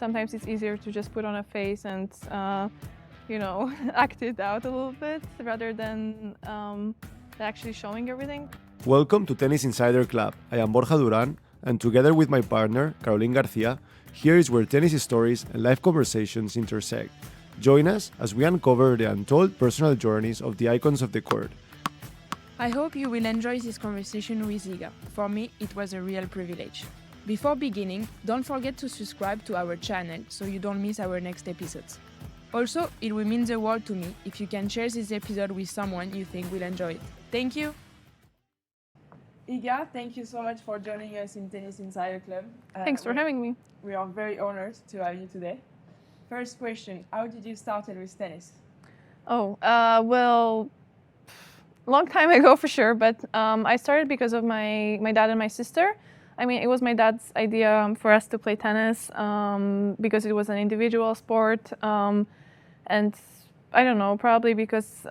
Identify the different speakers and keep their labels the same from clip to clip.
Speaker 1: sometimes it's easier to just put on a face and, act it out a little bit rather than actually showing everything.
Speaker 2: Welcome to Tennis Insider Club. I am Borja Duran, and together with my partner, Caroline Garcia, here is where tennis stories and life conversations intersect. Join us as we uncover the untold personal journeys of the icons of the court.
Speaker 3: I hope you will enjoy this conversation with Iga. For me, it was a real privilege. Before beginning, don't forget to subscribe to our channel so you don't miss our next episodes. Also, it will mean the world to me if you can share this episode with someone you think will enjoy it. Thank you! Iga, thank you so much for joining us in Tennis Insider Club.
Speaker 1: Thanks for having me.
Speaker 3: We are very honored to have you today. First question, how did you start with tennis?
Speaker 1: Well, long time ago for sure, but I started because of my dad and my sister. I mean, it was my dad's idea for us to play tennis because it was an individual sport. And I don't know, probably because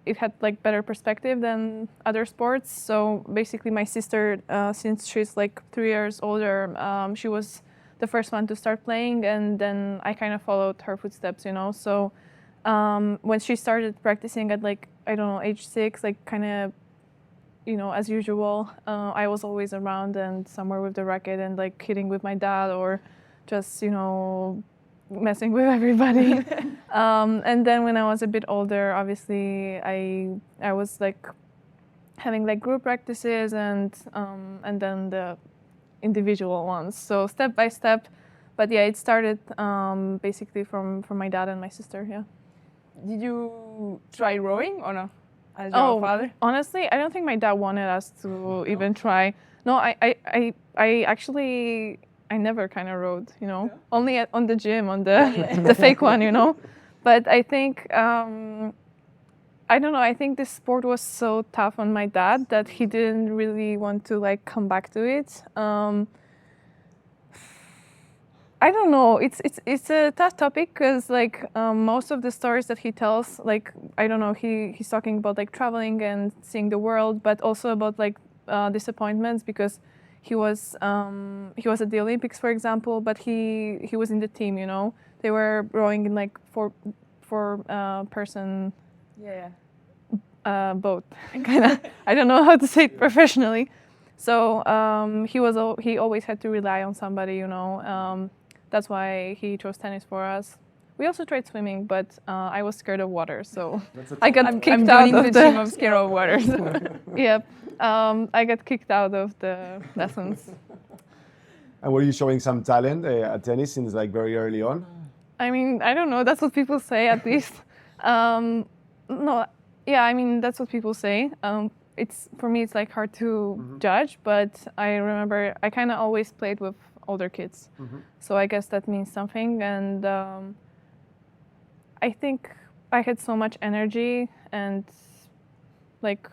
Speaker 1: it had like better perspective than other sports. So basically my sister, since she's like 3 years older, she was the first one to start playing, and then I kind of followed her footsteps, So when she started practicing at like, I don't know, age 6, like kind of, as usual, I was always around and somewhere with the racket and like hitting with my dad or just, messing with everybody. And then when I was a bit older, obviously I was like having like group practices and then the individual ones. So step by step, but yeah, it started basically from my dad and my sister. Yeah.
Speaker 3: Did you try rowing or no? As your father?
Speaker 1: Honestly, I don't think my dad wanted us to even try. No, I actually never kind of rode,
Speaker 3: Yeah.
Speaker 1: only on the gym, on the fake one, But I think, I don't know, I think this sport was so tough on my dad that he didn't really want to like come back to it. I don't know, it's a tough topic because like most of the stories that he tells, like, I don't know, he's talking about like traveling and seeing the world, but also about like disappointments because he was at the Olympics, for example, but he was in the team, They were rowing in like four person boat, kind of. I don't know how to say it professionally. So he always had to rely on somebody, That's why he chose tennis for us. We also tried swimming, but I was scared of water, so I got kicked out of the
Speaker 3: team of scared of water.
Speaker 1: Yep. I got kicked out of the lessons.
Speaker 2: And were you showing some talent at tennis since like very early on?
Speaker 1: I mean, I don't know. That's what people say, at least. No, yeah. I mean, that's what people say. It's for me, it's like hard to judge. But I remember I kind of always played with older kids, so I guess that means something. And I think I had so much energy and like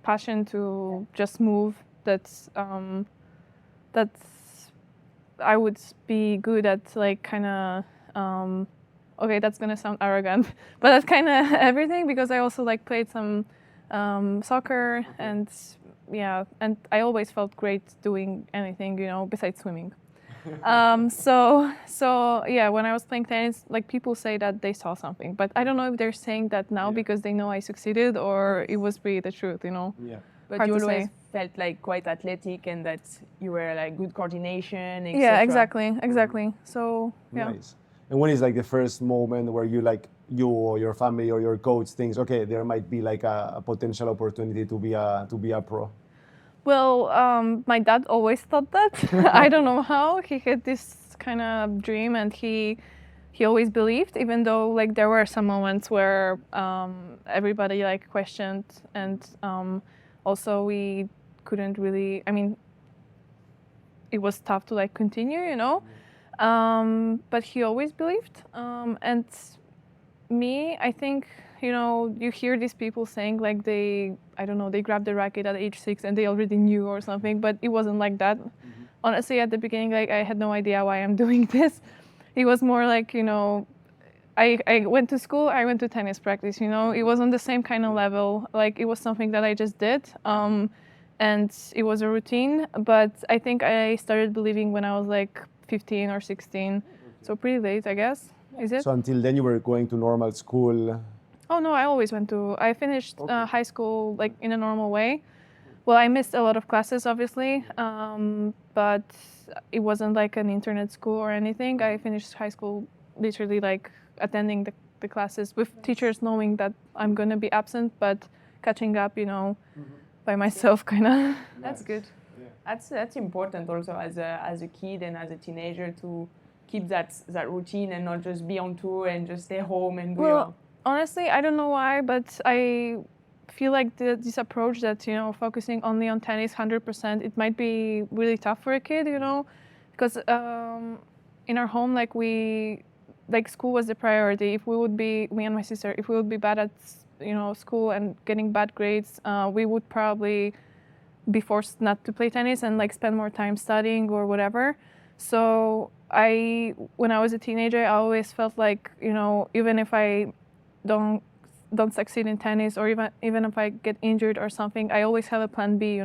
Speaker 1: passion to just move that I would be good at like kind of okay, that's gonna sound arrogant, but that's kind of everything because I also like played some soccer and yeah, and I always felt great doing anything, besides swimming. So yeah, when I was playing tennis, like people say that they saw something, but I don't know if they're saying that now because they know I succeeded or it was really the truth,
Speaker 2: Yeah.
Speaker 3: But
Speaker 1: Hard
Speaker 3: you
Speaker 1: to
Speaker 3: always
Speaker 1: say.
Speaker 3: felt like quite athletic and that you were like good coordination, etc.
Speaker 1: Yeah, exactly. So yeah.
Speaker 2: Nice. And when is like the first moment where you or your family or your coach thinks, okay, there might be like a potential opportunity to be a pro?
Speaker 1: Well, my dad always thought that. I don't know how. He had this kind of dream, and he always believed, even though like there were some moments where everybody like questioned, and also we couldn't really. I mean, it was tough to like continue, But he always believed, and me, I think. You hear these people saying like they grabbed the racket at age 6 and they already knew or something, but it wasn't like that. Honestly, at the beginning, like I had no idea why I'm doing this. It was more like, I went to school, I went to tennis practice, It was on the same kind of level. Like it was something that I just did. And it was a routine, but I think I started believing when I was like 15 or 16. So pretty late, I guess. Is it?
Speaker 2: So until then you were going to normal school.
Speaker 1: Oh no, I always went to. I finished high school like in a normal way. Well, I missed a lot of classes, obviously, but it wasn't like an internet school or anything. I finished high school literally like attending the classes with teachers knowing that I'm gonna be absent, but catching up, by myself, kind of.
Speaker 3: That's good. That's important also as a kid and as a teenager to keep that routine and not just be on tour and just stay home and do your...
Speaker 1: Honestly, I don't know why, but I feel like this approach that, focusing only on tennis 100%, it might be really tough for a kid, because in our home, school was the priority. If we would be, me and my sister, if we would be bad at, school and getting bad grades, we would probably be forced not to play tennis and spend more time studying or whatever. So when I was a teenager, I always felt like, even if I don't succeed in tennis, or even if I get injured or something, I always have a plan B,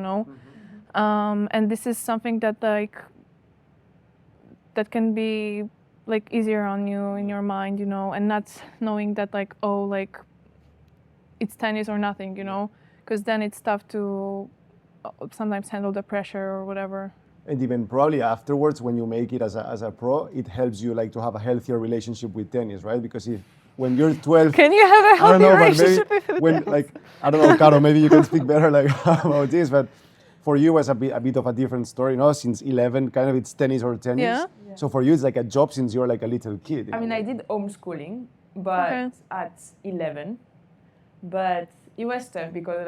Speaker 1: and this is something that that can be easier on you in your mind, and not knowing that it's tennis or nothing, because then it's tough to sometimes handle the pressure or whatever.
Speaker 2: And even probably afterwards, when you make it as a pro, it helps you to have a healthier relationship with tennis, right? Because when you're 12,
Speaker 1: can you have a healthy relationship with tennis?
Speaker 2: I don't know, Caro, maybe you can speak better about this, but for you, it was a bit of a different story, Since 11, kind of it's tennis or tennis.
Speaker 1: Yeah.
Speaker 2: So for you, it's like a job since you're like a little kid.
Speaker 3: I mean, I did homeschooling, but at 11. But it was tough because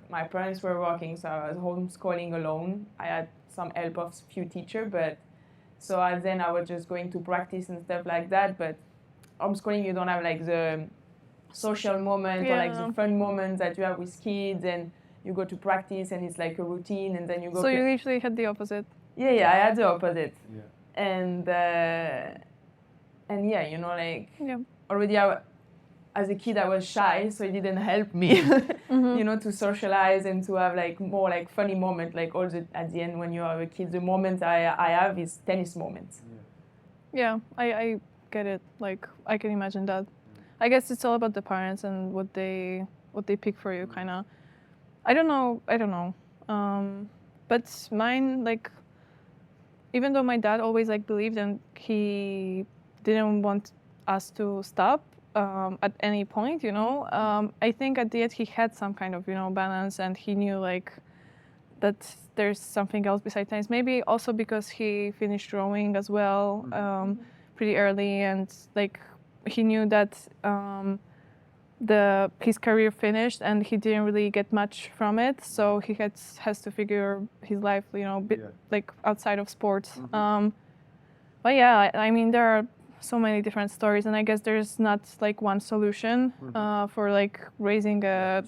Speaker 3: my parents were working, so I was homeschooling alone. I had some help of few teachers, but so then I was just going to practice and stuff like that. But homeschooling, you don't have the social moment or the fun moments that you have with kids, and you go to practice and it's like a routine, and then you go.
Speaker 1: So you literally had the opposite.
Speaker 3: Yeah, I had the opposite. Yeah. And yeah, already as a kid I was shy, so it didn't help me, to socialize and to have more funny moments. At the end when you are a kid, the moment I have is tennis moments.
Speaker 1: Yeah, I get it. I can imagine that. I guess it's all about the parents and what they pick for you, kind of. I don't know. But mine, even though my dad always believed and he didn't want us to stop at any point, I think at the end he had some kind of balance, and he knew that there's something else besides tennis. Maybe also because he finished rowing as well pretty early, and he knew that his career finished and he didn't really get much from it, so he has to figure his life outside of sports. But yeah, I mean, there are so many different stories, and I guess there's not one solution for raising a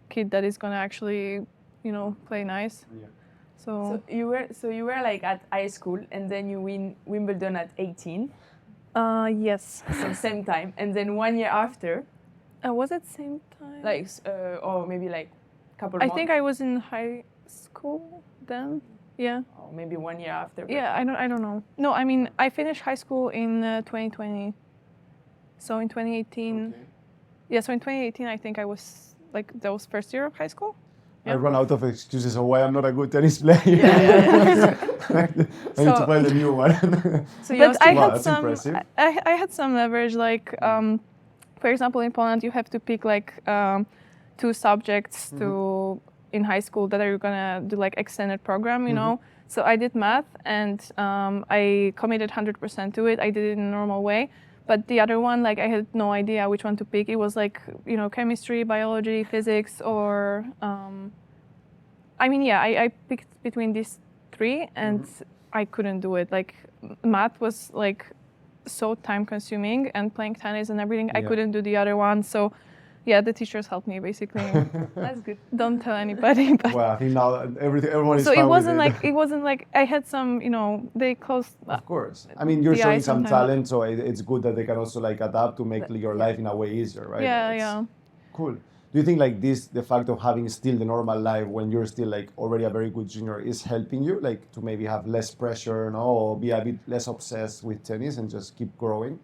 Speaker 1: kid that is gonna actually play nice. So
Speaker 3: you were at high school, and then you win Wimbledon at 18.
Speaker 1: Yes.
Speaker 3: So same time, and then 1 year after.
Speaker 1: Was it same time?
Speaker 3: Or maybe couple months?
Speaker 1: I think I was in high school then. Yeah.
Speaker 3: Or maybe 1 year after.
Speaker 1: Yeah, I don't know. No, I mean, I finished high school in 2020. So in 2018. Okay. Yeah, so in 2018 I think I was that was first year of high school.
Speaker 2: Yeah. I run out of excuses of why I'm not a good tennis player.
Speaker 1: Yeah.
Speaker 2: I need to find a new one.
Speaker 1: So but I had some leverage, for example, in Poland, you have to pick 2 subjects to in high school that are gonna do extended program, So I did math, and I committed 100% to it. I did it in a normal way, but the other one, I had no idea which one to pick. It was chemistry, biology, physics, or I picked between these 3, and I couldn't do it. Math was so time consuming, and playing tennis and everything, I couldn't do the other one. So yeah, the teachers helped me basically.
Speaker 3: That's good.
Speaker 1: Don't tell anybody. But
Speaker 2: well, I think now everyone is
Speaker 1: so
Speaker 2: fine
Speaker 1: it wasn't
Speaker 2: with
Speaker 1: it wasn't I had some, they closed.
Speaker 2: Of course. I mean, you're showing some talent, so it's good that they can also adapt to make your life in a way easier, right?
Speaker 1: Yeah.
Speaker 2: Cool. Do you think like this, the fact of having still the normal life when you're still like already a very good junior, is helping you like to maybe have less pressure, no, or be a bit less obsessed with tennis and just keep growing?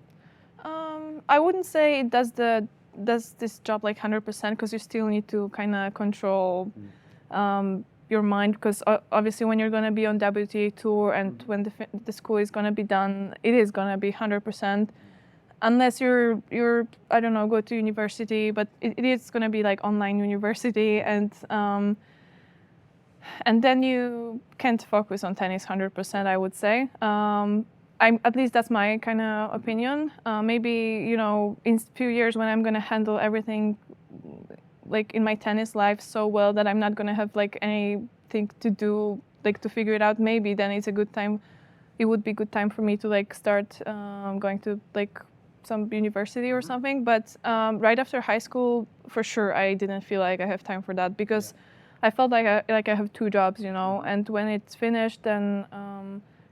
Speaker 1: I wouldn't say it does this job like 100% because you still need to kind of control your mind, because obviously when you're going to be on WTA tour and when the school is going to be done, it is going to be 100%. Unless you're I don't know, go to university, but it is going to be like online university, and then you can't focus on tennis 100%, I would say. At least that's my kind of opinion. Maybe, you know, in a few years when I'm going to handle everything like in my tennis life so well that I'm not going to have like anything to do, like to figure it out, maybe then it's a good time. It would be a good time for me to like start going to like some university or something. But right after high school, for sure, I didn't feel like I have time for that, because I felt like I have two jobs, you know, and when it's finished, then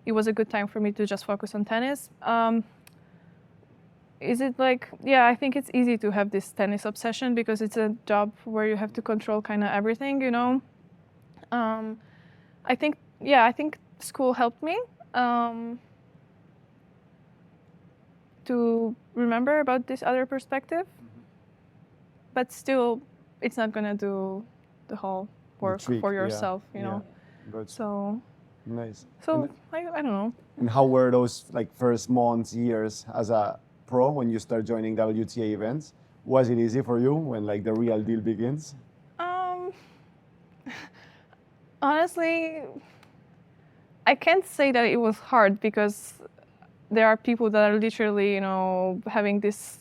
Speaker 1: it was a good time for me to just focus on tennis. Is it like, yeah, I think it's easy to have this tennis obsession because it's a job where you have to control kind of everything, you know. I think school helped me to remember about this other perspective, but still, it's not gonna do the whole work for yourself, you know.
Speaker 2: Good.
Speaker 1: So
Speaker 2: Nice.
Speaker 1: So I don't know.
Speaker 2: And how were those like first months, years as a pro when you start joining WTA events? Was it easy for you when like the real deal begins?
Speaker 1: Honestly, I can't say that it was hard, because there are people that are literally, you know, having this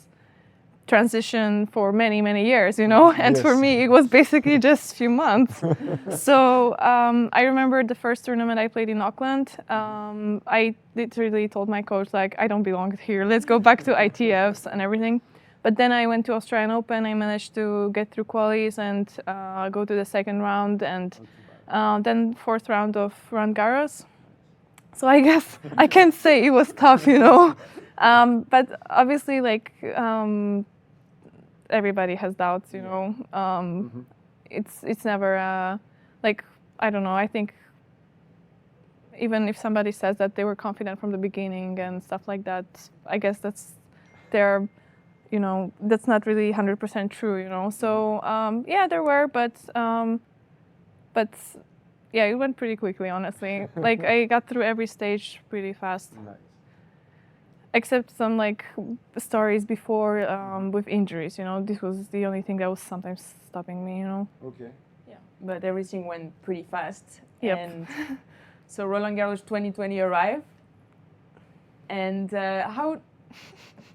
Speaker 1: transition for many, many years, you know, and for me it was basically just a few months. So I remember the first tournament I played in Auckland. I literally told my coach, like, I don't belong here, let's go back to ITFs and everything. But then I went to Australian Open. I managed to get through qualies and go to the second round, and then fourth round of Roland Garros. So I guess I can't say it was tough, you know. But obviously, like, everybody has doubts, you know. It's never like, I don't know. I think even if somebody says that they were confident from the beginning and stuff like that, I guess that's their, you know, that's not really 100% true, you know. So yeah, there were, but yeah, it went pretty quickly, honestly. Like, I got through every stage pretty fast.
Speaker 2: Nice.
Speaker 1: Except some like stories before with injuries, you know. This was the only thing that was sometimes stopping me, you know.
Speaker 2: Okay.
Speaker 3: Yeah, but everything went pretty fast.
Speaker 1: Yep.
Speaker 3: And so Roland Garros 2020 arrived. And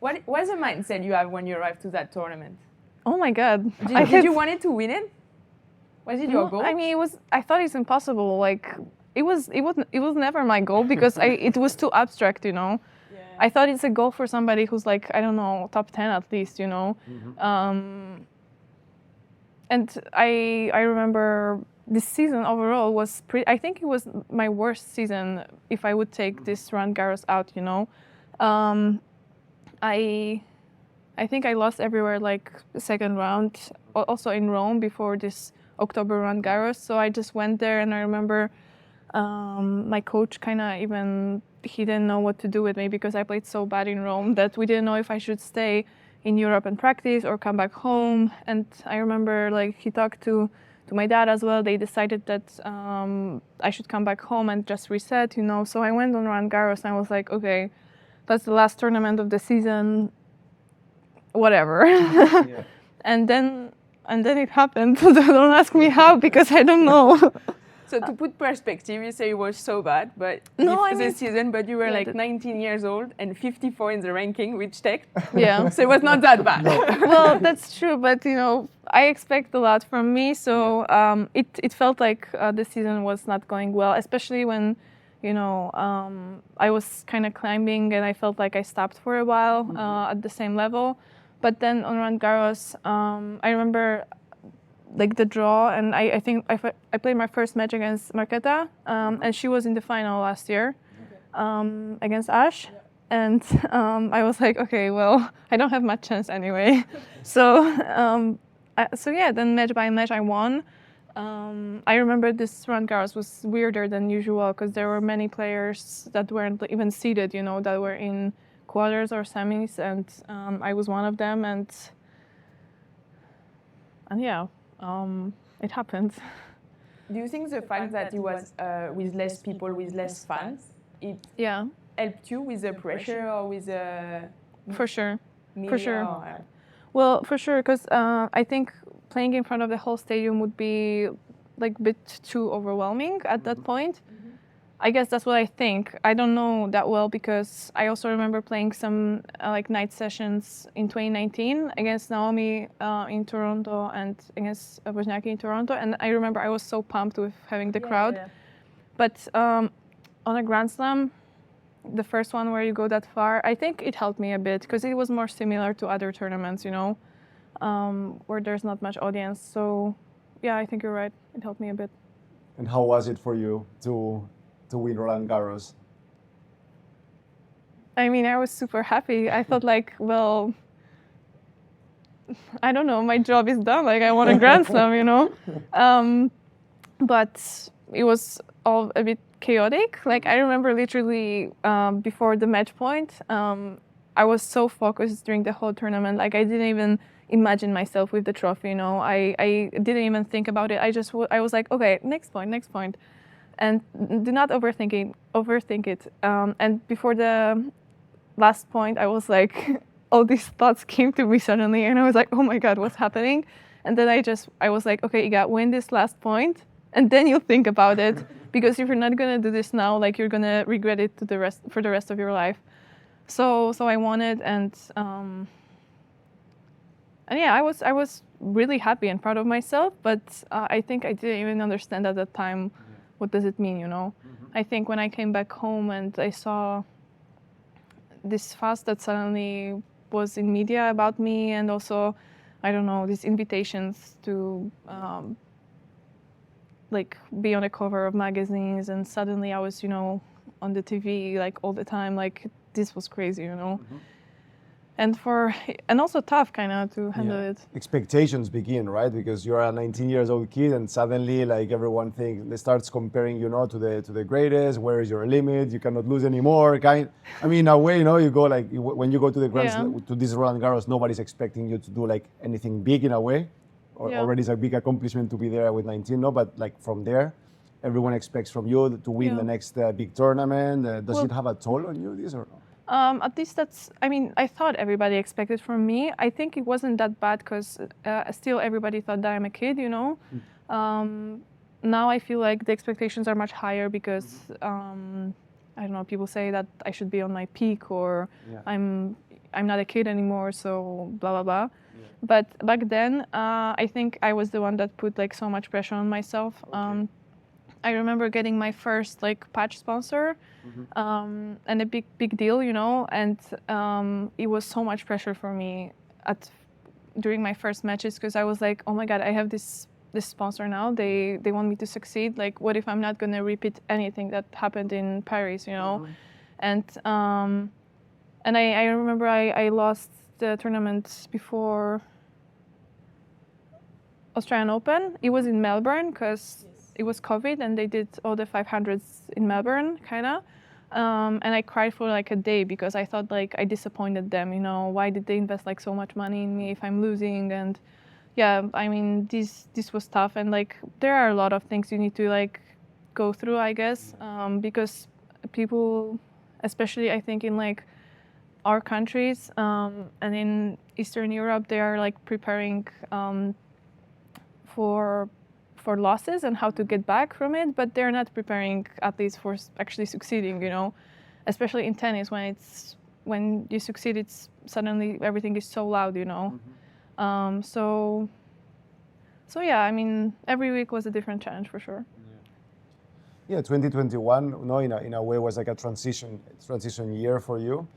Speaker 3: what was the mindset you have when you arrived to that tournament?
Speaker 1: Oh my God!
Speaker 3: Did you wanted to win it? Was it your goal?
Speaker 1: I mean, I thought it's impossible. Like, it was never my goal, because it was too abstract, you know. I thought it's a goal for somebody who's like, I don't know, top 10 at least, you know. And I remember this season overall was I think it was my worst season if I would take this Roland Garros out, you know. I think I lost everywhere, like the second round, also in Rome before this October Roland Garros. So I just went there, and I remember my coach kind of even, he didn't know what to do with me, because I played so bad in Rome that we didn't know if I should stay in Europe and practice or come back home. And I remember, like, he talked to my dad as well. They decided that I should come back home and just reset, you know. So I went on Roland Garros, and I was like, okay, that's the last tournament of the season, whatever. Yeah. and then it happened. Don't ask me how, because I don't know.
Speaker 3: So to put perspective, you say it was so bad, but this season, but you were like 19 years old and 54 in the ranking, which tech.
Speaker 1: Yeah.
Speaker 3: So it was not that bad.
Speaker 2: No.
Speaker 1: Well, that's true, but you know, I expect a lot from me. So it felt like the season was not going well, especially when, you know, I was kind of climbing, and I felt like I stopped for a while at the same level. But then on Roland Garros, I remember like the draw, and I think I played my first match against Marketa, and she was in the final last year against Ash, and I was like, okay, well, I don't have much chance anyway. So So yeah, then match by match I won. I remember this Roland Garros was weirder than usual because there were many players that weren't even seeded, you know, that were in quarters or semis, and I was one of them, and yeah, it happened.
Speaker 3: Do you think the fact that you was with less people, with less fans, it
Speaker 1: Yeah,
Speaker 3: helped you with the pressure or with the
Speaker 1: for sure.
Speaker 3: media?
Speaker 1: sure.
Speaker 3: Or,
Speaker 1: Well, for sure, because I think playing in front of the whole stadium would be like a bit too overwhelming at that point. I guess that's what I think. I don't know that well because I also remember playing some like night sessions in 2019 against Naomi in Toronto and against Wozniacki in Toronto, and I remember I was so pumped with having the crowd.
Speaker 3: Yeah.
Speaker 1: But on a Grand Slam, the first one where you go that far, I think it helped me a bit because it was more similar to other tournaments, you know, where there's not much audience. So yeah, I think you're right. It helped me a bit.
Speaker 2: And how was it for you to win Roland Garros?
Speaker 1: I mean, I was super happy. I thought like, well, I don't know, my job is done. Like I won a Grand Slam, you know. But it was all a bit chaotic. Like I remember literally before the match point, I was so focused during the whole tournament. Like I didn't even imagine myself with the trophy, you know. I didn't even think about it. I was like, okay, next point. And do not overthink it. And before the last point, I was like, all these thoughts came to me suddenly, and I was like, oh my God, what's happening? And then I was like, okay, Iga, win this last point, and then you'll think about it, because if you're not gonna do this now, like you're gonna regret it for the rest of your life. So I won it, and yeah, I was really happy and proud of myself, but I think I didn't even understand at that time what does it mean, you know. I think when I came back home and I saw this fuss that suddenly was in media about me, and also, I don't know, these invitations to like be on the cover of magazines, and suddenly I was, you know, on the TV like all the time, like this was crazy, you know. And also tough kind of to handle it.
Speaker 2: Expectations begin, right? Because you're a 19 years old kid, and suddenly, like everyone thinks, they starts comparing, you know, to the greatest. Where is your limit? You cannot lose anymore. I mean, in a way, you know, you go like when you go to the to this Roland Garros, nobody's expecting you to do like anything big in a way. Already it's a big accomplishment to be there with 19, no? But like from there, everyone expects from you to win the next big tournament. Does it have a toll on you, this or no?
Speaker 1: At least I thought everybody expected from me. I think it wasn't that bad because still everybody thought that I'm a kid, you know. Now I feel like the expectations are much higher because, I don't know, people say that I should be on my peak, or I'm not a kid anymore, so blah, blah, blah. Yeah. But back then, I think I was the one that put like so much pressure on myself. Okay. I remember getting my first like patch sponsor, and a big deal, you know, and it was so much pressure for me during my first matches, because I was like, oh my God, I have this sponsor now. They want me to succeed. Like, what if I'm not gonna repeat anything that happened in Paris, you know? And I remember I lost the tournament before Australian Open. It was in Melbourne because it was COVID, and they did all the 500s in Melbourne, kind of. And I cried for like a day because I thought like I disappointed them, you know. Why did they invest like so much money in me if I'm losing? And yeah, I mean, this was tough, and like there are a lot of things you need to like go through, I guess, because people, especially I think in like our countries and in Eastern Europe, they are like preparing for losses and how to get back from it, but they're not preparing athletes for actually succeeding, you know, especially in tennis when you succeed, it's suddenly everything is so loud, you know. So yeah, I mean, every week was a different challenge for sure.
Speaker 2: Yeah, 2021, no, in a way was like a transition year for you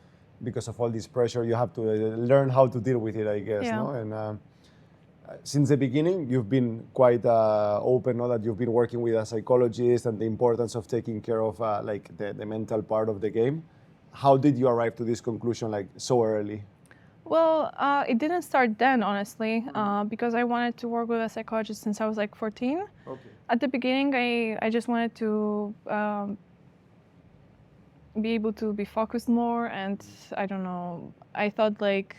Speaker 2: because of all this pressure. You have to learn how to deal with it, I guess, no? And since the beginning, you've been quite open, no? That you've been working with a psychologist and the importance of taking care of like the mental part of the game. How did you arrive to this conclusion like so early?
Speaker 1: Well, it didn't start then, honestly, because I wanted to work with a psychologist since I was like 14.
Speaker 2: Okay.
Speaker 1: At the beginning, I just wanted to be able to be focused more, and I don't know, I thought like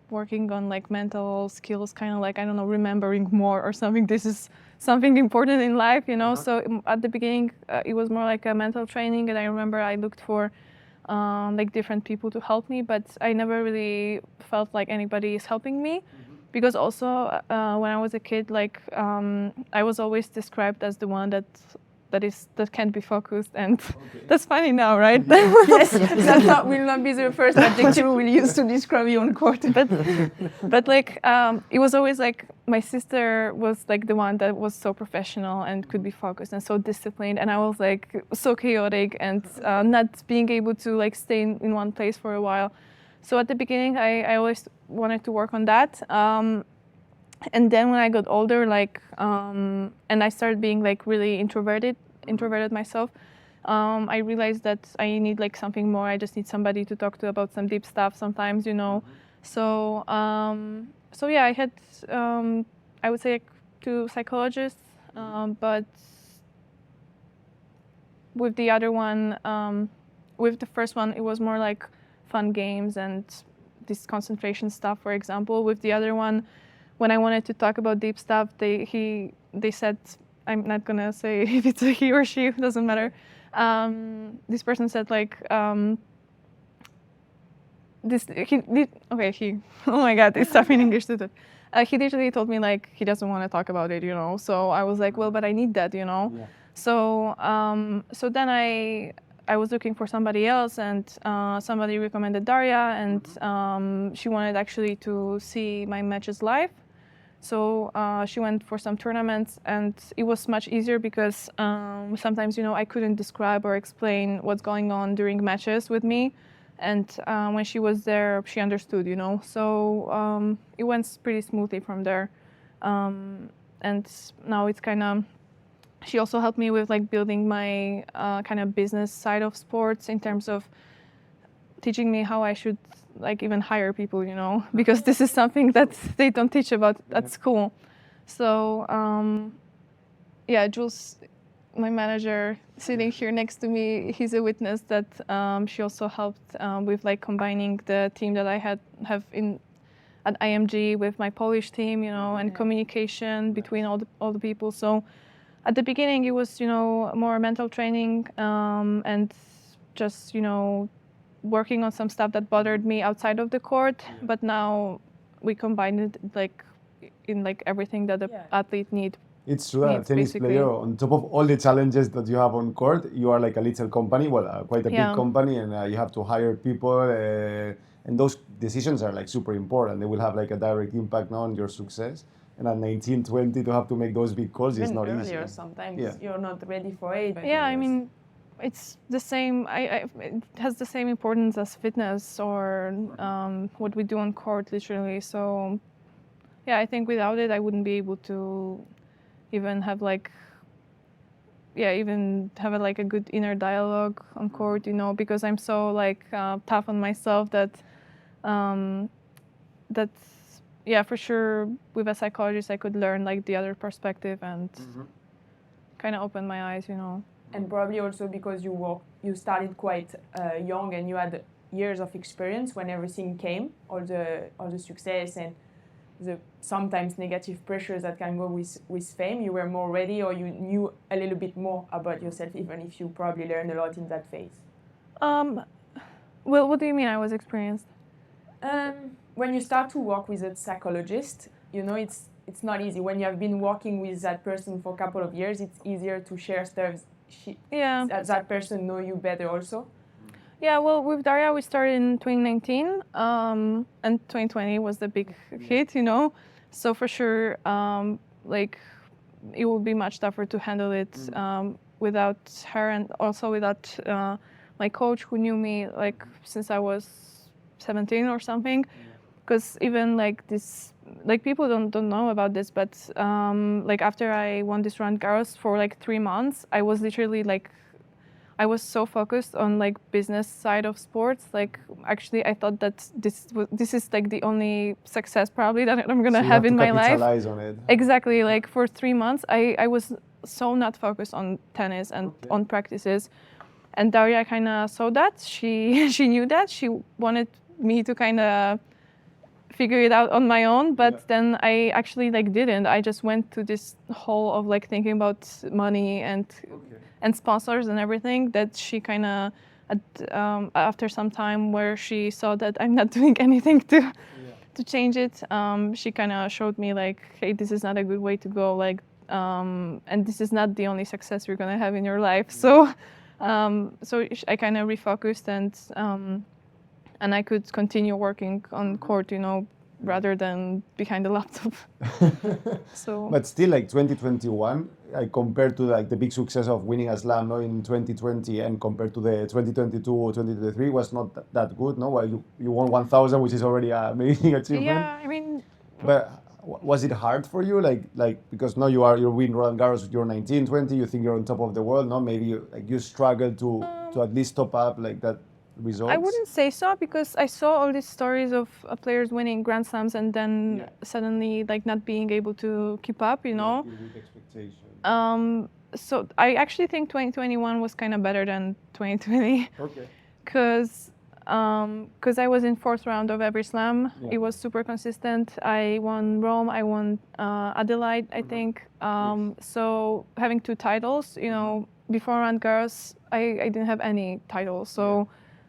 Speaker 1: working on like mental skills, kind of like, I don't know, remembering more or something. This is something important in life, you know. So at the beginning, it was more like a mental training, and I remember I looked for like different people to help me, but I never really felt like anybody is helping me. Because also when I was a kid, like I was always described as the one that can't be focused, and that's funny now, right?
Speaker 3: Yes, that will not be the first adjective we will use to describe you on court.
Speaker 1: But like it was always like my sister was like the one that was so professional and could be focused and so disciplined, and I was like so chaotic and not being able to like stay in one place for a while. So at the beginning, I always wanted to work on that. And then when I got older, like, and I started being like really introverted myself, I realized that I need like something more. I just need somebody to talk to about some deep stuff sometimes, you know. So, so yeah, I had, I would say, like, 2 psychologists, but with the other one, with the first one, it was more like fun games and this concentration stuff, for example. With the other one, when I wanted to talk about deep stuff, they said, I'm not gonna say if it's a he or she, it doesn't matter. This person said like, he, oh my God, it's tough in English to do. He literally told me like he doesn't want to talk about it, you know. So I was like, well, but I need that, you know. Yeah. So so then I was looking for somebody else, and somebody recommended Daria, and she wanted actually to see my matches live. So she went for some tournaments, and it was much easier because sometimes, you know, I couldn't describe or explain what's going on during matches with me. And when she was there, she understood, you know. So it went pretty smoothly from there. And now it's kind of, she also helped me with like building my kind of business side of sports in terms of teaching me how I should like even hire people, you know, because this is something that they don't teach about at school. So yeah, Jules, my manager sitting here next to me, he's a witness that she also helped with like combining the team that I have at IMG with my Polish team, you know, and communication between all the people. So at the beginning, it was, you know, more mental training and just, you know, working on some stuff that bothered me outside of the court. But now we combine it like in like everything that the athlete needs.
Speaker 2: It's true that a tennis player, on top of all the challenges that you have on court, you are like a little company, well, quite a big company, and you have to hire people, and those decisions are like super important. They will have like a direct impact now on your success. And at 19, 20, to have to make those big calls is not easy.
Speaker 3: Sometimes you're not ready for it.
Speaker 1: Yeah, I mean, it's the same. It has the same importance as fitness or what we do on court, literally. So, yeah, I think without it, I wouldn't be able to even have like, like a good inner dialogue on court, you know, because I'm so like tough on myself that yeah, for sure, with a psychologist, I could learn like the other perspective and kind of open my eyes, you know.
Speaker 3: And probably also because you started quite young and you had years of experience when everything came, all the success and the sometimes negative pressures that can go with fame. You were more ready, or you knew a little bit more about yourself, even if you probably learned a lot in that phase.
Speaker 1: Well, what do you mean I was experienced?
Speaker 3: When you start to work with a psychologist, you know, it's not easy. When you have been working with that person for a couple of years, it's easier to share stuff. That person know you better also.
Speaker 1: Yeah, well, with Daria, we started in 2019, and 2020 was the big hit, you know. So for sure, like, it would be much tougher to handle it without her, and also without my coach, who knew me like since I was 17 or something. Because even like this, like people don't know about this, but like after I won this Roland Garros for like 3 months, I was literally like I was so focused on like business side of sports. Like actually, I thought that this is like the only success probably that I'm gonna
Speaker 2: So you
Speaker 1: have
Speaker 2: to
Speaker 1: in my life.
Speaker 2: capitalize on it.
Speaker 1: Exactly. Like for 3 months, I was so not focused on tennis and on practices. And Daria kind of saw that. She knew that. She wanted me to kind of figure it out on my own, but then I actually like didn't. I just went to this hole of like thinking about money and sponsors and everything that she kind of after some time where she saw that I'm not doing anything to change it, she kind of showed me like, hey, this is not a good way to go, like and this is not the only success you're gonna have in your life. So I kind of refocused and I could continue working on court, you know, rather than behind the laptop. So.
Speaker 2: But still, like 2021, compared to like the big success of winning a slam, no, in 2020, and compared to the 2022 or 2023, was not that good, no? Well, you won 1,000, which is already an amazing achievement.
Speaker 1: Yeah, I mean.
Speaker 2: But was it hard for you, like because now you're winning Roland Garros, you're 19, 20, you think you're on top of the world, no? Maybe you struggle to at least top up like that. Results?
Speaker 1: I wouldn't say so, because I saw all these stories of players winning Grand Slams and then suddenly like not being able to keep up, you know.
Speaker 2: With expectation.
Speaker 1: So I actually think 2021 was kind of better than 2020.
Speaker 2: Okay.
Speaker 1: Because I was in 4th round of every slam. It was super consistent. I won Rome, I won Adelaide, I think. So having 2 titles, you know, before Roland Garros, I didn't have any titles. So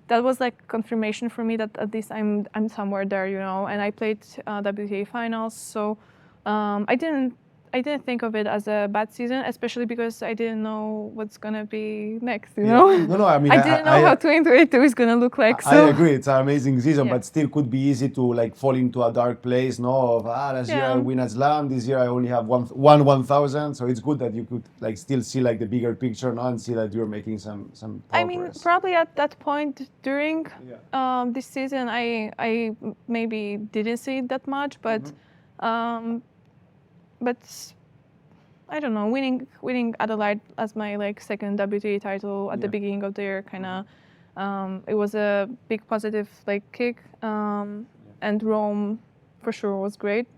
Speaker 1: that was like confirmation for me that at least I'm somewhere there, you know. And I played WTA finals, so I didn't think of it as a bad season, especially because I didn't know what's gonna be next, you know.
Speaker 2: No, I mean
Speaker 1: I didn't know how 2022 is gonna look like. So
Speaker 2: I agree, it's an amazing season, but still could be easy to like fall into a dark place. No, of last year I win a slam, this year I only have one 1,000. So it's good that you could like still see like the bigger picture now and see that you're making some progress.
Speaker 1: I mean, probably at that point during this season, I maybe didn't see it that much, but I don't know, winning Adelaide as my like second WTA title at the beginning of the year, kind of it was a big positive like kick, and Rome for sure was great.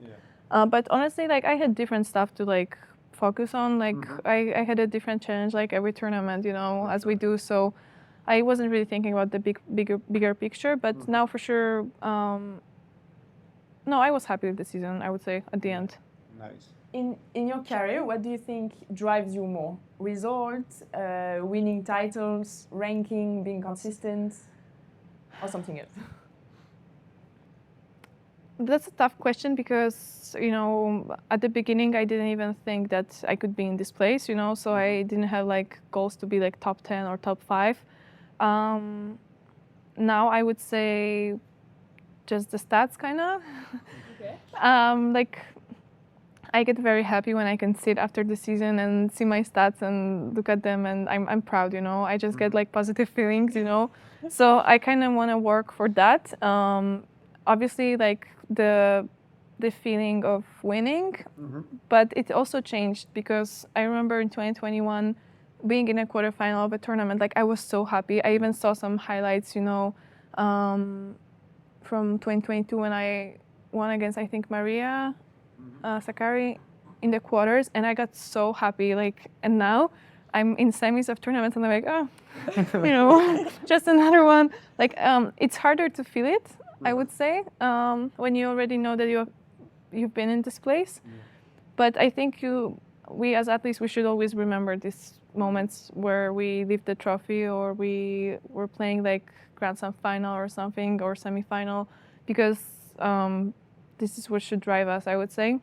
Speaker 1: But honestly, like I had different stuff to like focus on. Like I had a different challenge like every tournament, you know, as we do. So I wasn't really thinking about the bigger picture. But now for sure, no, I was happy with the season, I would say, at the end.
Speaker 2: Nice.
Speaker 3: In your career, what do you think drives you more? Results, winning titles, ranking, being consistent, or something else?
Speaker 1: That's a tough question because, you know, at the beginning I didn't even think that I could be in this place, you know, so I didn't have like goals to be like top 10 or top 5. Now I would say just the stats kind of. Okay. Like I get very happy when I can sit after the season and see my stats and look at them, and I'm proud, you know. I just get like positive feelings, you know. So I kind of want to work for that. Obviously, like the feeling of winning, but it also changed because I remember in 2021 being in a quarterfinal of a tournament. Like I was so happy. I even saw some highlights, you know, from 2022 when I won against, I think, Maria Sakkari in the quarters, and I got so happy. Like, and now I'm in semis of tournaments, and I'm like, oh, you know, just another one. Like, it's harder to feel it, I would say, when you already know that you've been in this place. But I think we as athletes, we should always remember these moments where we lift the trophy or we were playing like Grand Slam final or something, or semi-final, because this is what should drive us, I would say.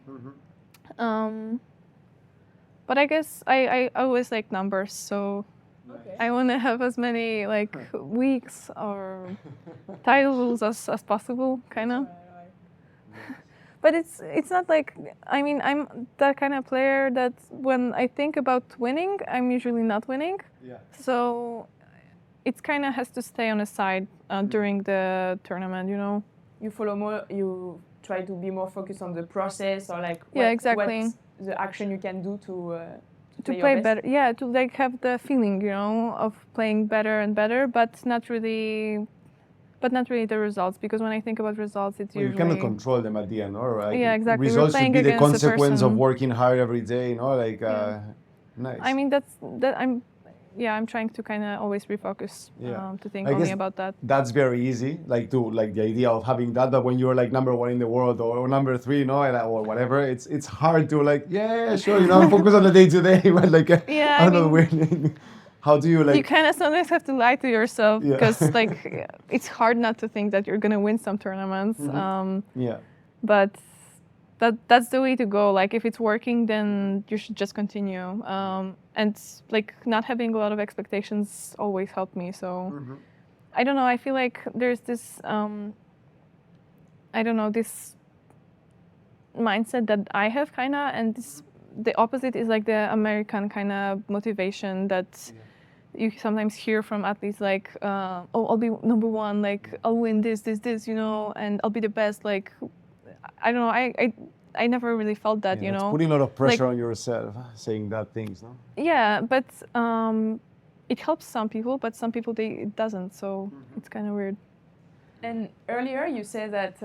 Speaker 1: But I guess I always like numbers, so I want to have as many like weeks or titles as possible, kind of. But it's not like, I mean, I'm that kind of player that when I think about winning, I'm usually not winning. So it kind of has to stay on the side during the tournament, you know.
Speaker 3: You follow more, you try to be more focused on the process, or like
Speaker 1: exactly.
Speaker 3: what the action you can do play your
Speaker 1: play
Speaker 3: best?
Speaker 1: better. Yeah, to like have the feeling, you know, of playing better and better, but not really the results, because when I think about results, it's
Speaker 2: Well, you
Speaker 1: usually
Speaker 2: cannot control them at the end, or like
Speaker 1: Yeah, exactly. We're
Speaker 2: results should
Speaker 1: playing
Speaker 2: be the
Speaker 1: against a
Speaker 2: consequence of
Speaker 1: person.
Speaker 2: working hard every day, you know, like
Speaker 1: Yeah.
Speaker 2: nice.
Speaker 1: I mean, I'm trying to kind of always refocus to think
Speaker 2: I
Speaker 1: only
Speaker 2: guess
Speaker 1: about that.
Speaker 2: that's very easy, like the idea of having that. But when you're like number one in the world or number three, you know, or whatever, it's hard to like, yeah, sure, you know, focus on the day to day. But like,
Speaker 1: Yeah,
Speaker 2: I
Speaker 1: I
Speaker 2: don't know,
Speaker 1: mean,
Speaker 2: how do you like?
Speaker 1: you kind of sometimes have to lie to yourself,
Speaker 2: Yeah.
Speaker 1: because like it's hard not to think that you're gonna win some tournaments.
Speaker 2: Yeah.
Speaker 1: But that's the way to go. Like if it's working, then you should just continue. And like not having a lot of expectations always helped me. So I don't know. I feel like there's this I don't know, this mindset that I have kind of, and the opposite is like the American kind of motivation that you sometimes hear from athletes, like, oh, I'll be number one, like I'll win this, you know, and I'll be the best. Like, I don't know, I never really felt that, you
Speaker 2: It's
Speaker 1: know.
Speaker 2: putting a lot of pressure
Speaker 1: Like,
Speaker 2: on yourself, saying that things, no?
Speaker 1: yeah, but it helps some people, but some people it doesn't. So it's kind of weird.
Speaker 3: And earlier you said that,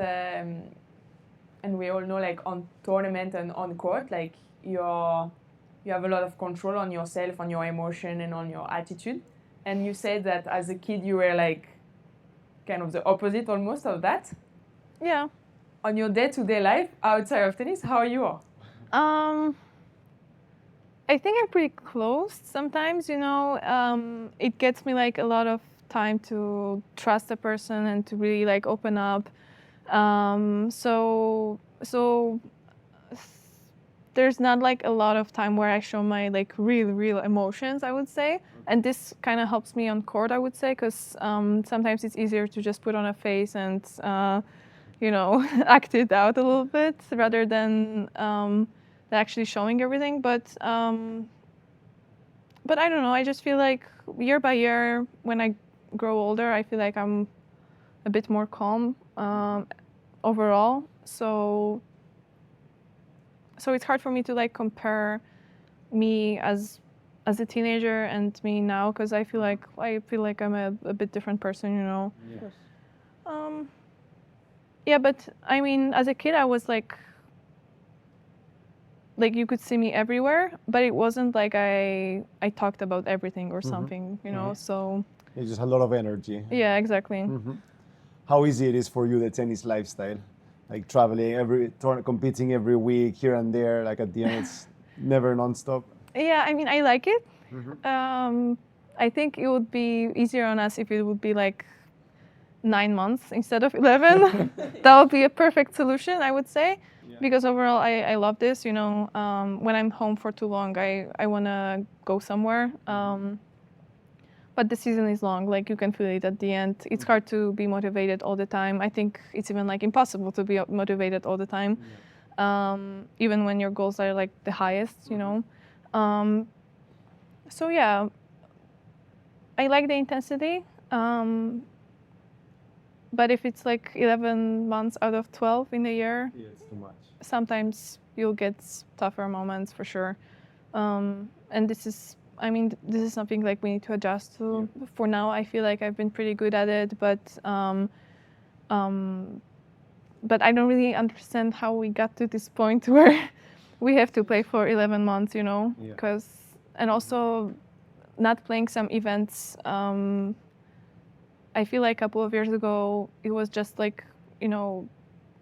Speaker 3: and we all know, like on tournament and on court, like you have a lot of control on yourself, on your emotion, and on your attitude. And you said that as a kid you were like kind of the opposite almost of that.
Speaker 1: Yeah.
Speaker 3: On your day-to-day life outside of tennis, how are you?
Speaker 1: I think I'm pretty close sometimes, you know. It gets me like a lot of time to trust a person and to really like open up. So there's not like a lot of time where I show my like real emotions, I would say. And this kind of helps me on court, I would say, because sometimes it's easier to just put on a face and you know, act it out a little bit rather than actually showing everything. But I don't know. I just feel like year by year, when I grow older, I feel like I'm a bit more calm overall. So it's hard for me to like compare me as a teenager and me now, because I feel like I'm a bit different person, you know. Yeah. Yeah, but I mean, as a kid, I was like you could see me everywhere, but it wasn't like I talked about everything or something, you know. So
Speaker 2: You just had a lot of energy.
Speaker 1: yeah, exactly.
Speaker 2: How easy it is for you, the tennis lifestyle, like traveling competing every week here and there. Like at the end, it's never nonstop.
Speaker 1: Yeah, I mean, I like it. I think it would be easier on us if it would be like 9 months instead of 11. That would be a perfect solution, I would say. Because overall, I love this. You know, when I'm home for too long, I want to go somewhere. But the season is long. Like you can feel it at the end. It's hard to be motivated all the time. I think it's even like impossible to be motivated all the time, even when your goals are like the highest. You know. So yeah, I like the intensity. But if it's like 11 months out of 12 in a year,
Speaker 2: It's too much.
Speaker 1: sometimes you'll get tougher moments for sure. And this is something like we need to adjust to. For now, I feel like I've been pretty good at it, but I don't really understand how we got to this point where we have to play for 11 months, you know, and also not playing some events. I feel like a couple of years ago, it was just like, you know,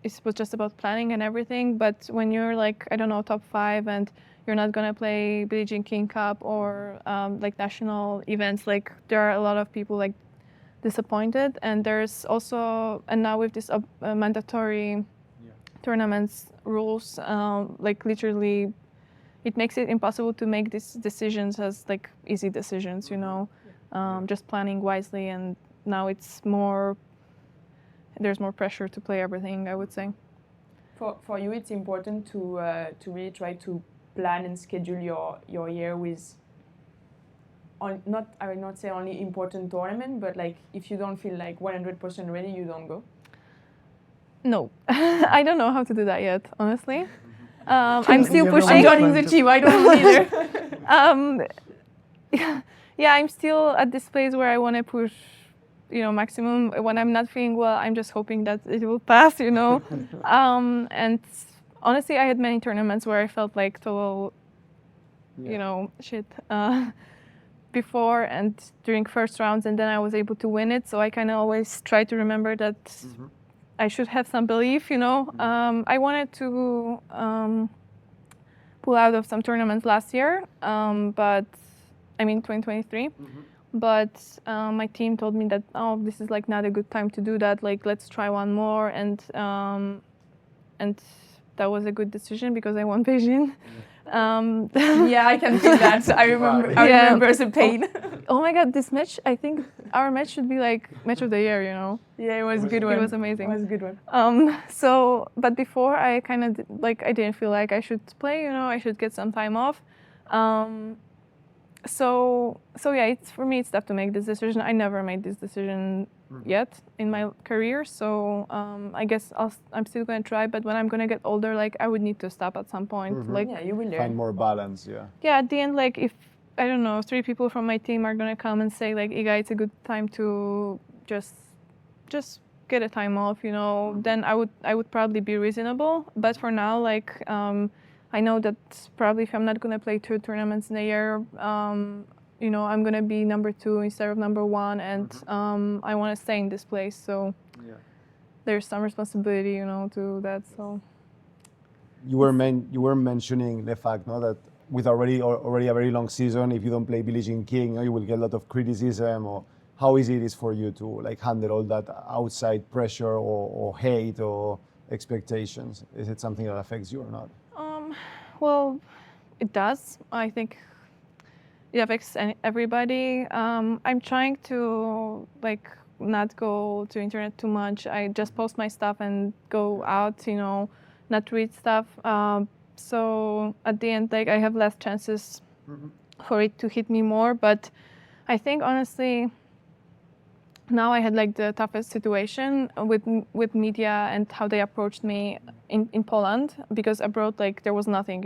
Speaker 1: it was just about planning and everything. But when you're like, I don't know, top 5 and you're not going to play Billie Jean King Cup or like national events, like there are a lot of people like disappointed. And there's also, and now with this mandatory tournaments rules, like literally it makes it impossible to make these decisions as like easy decisions, you know, just planning wisely. And now there's more pressure to play everything, I would say.
Speaker 3: For you, it's important to really try to plan and schedule your year with, I would not say only important tournament, but like if you don't feel like 100% ready, you don't go.
Speaker 1: No, I don't know how to do that yet, honestly. I'm still pushing.
Speaker 3: I'm joining the team. I don't know either.
Speaker 1: um, yeah, I'm still at this place where I want to push, maximum. When I'm not feeling well, I'm just hoping that it will pass, And honestly, I had many tournaments where I felt like total, shit. Before and during first rounds, and then I was able to win it. So I kind of always try to remember that I should have some belief, I wanted to pull out of some tournaments last year, but 2023. But my team told me that, this is like not a good time to do that. Like, let's try one more, and that was a good decision because I won Beijing.
Speaker 3: Yeah, I can feel that. I remember the pain.
Speaker 1: Oh my God, this match! I think our match should be like match of the year.
Speaker 3: Yeah, it was a good one.
Speaker 1: It was amazing.
Speaker 3: It was a good one.
Speaker 1: But before I kind of I didn't feel like I should play. I should get some time off. So yeah, for me it's tough to make this decision. I never made this decision yet in my career. So I guess I'm still gonna try. But when I'm gonna get older, I would need to stop at some point.
Speaker 3: Yeah, you will learn.
Speaker 2: Find more balance. Yeah.
Speaker 1: Yeah, at the end, if I don't know, 3 people from my team are gonna come and say Iga, it's a good time to just get a time off, then I would probably be reasonable. But for now, I know that probably if I'm not gonna play 2 tournaments in a year, I'm gonna be number 2 instead of number 1, and I want to stay in this place. So there's some responsibility, to that. So
Speaker 2: You were mentioning the fact, that with already a very long season, if you don't play Billie Jean King, you will get a lot of criticism. Or how easy it is for you to handle all that outside pressure or hate or expectations? Is it something that affects you or not?
Speaker 1: Well, it does. I think it affects everybody. I'm trying to not go to internet too much. I just post my stuff and go out, not read stuff. So at the end, I have less chances for it to hit me more. But I think honestly, now I had the toughest situation with media and how they approached me in Poland, because abroad there was nothing,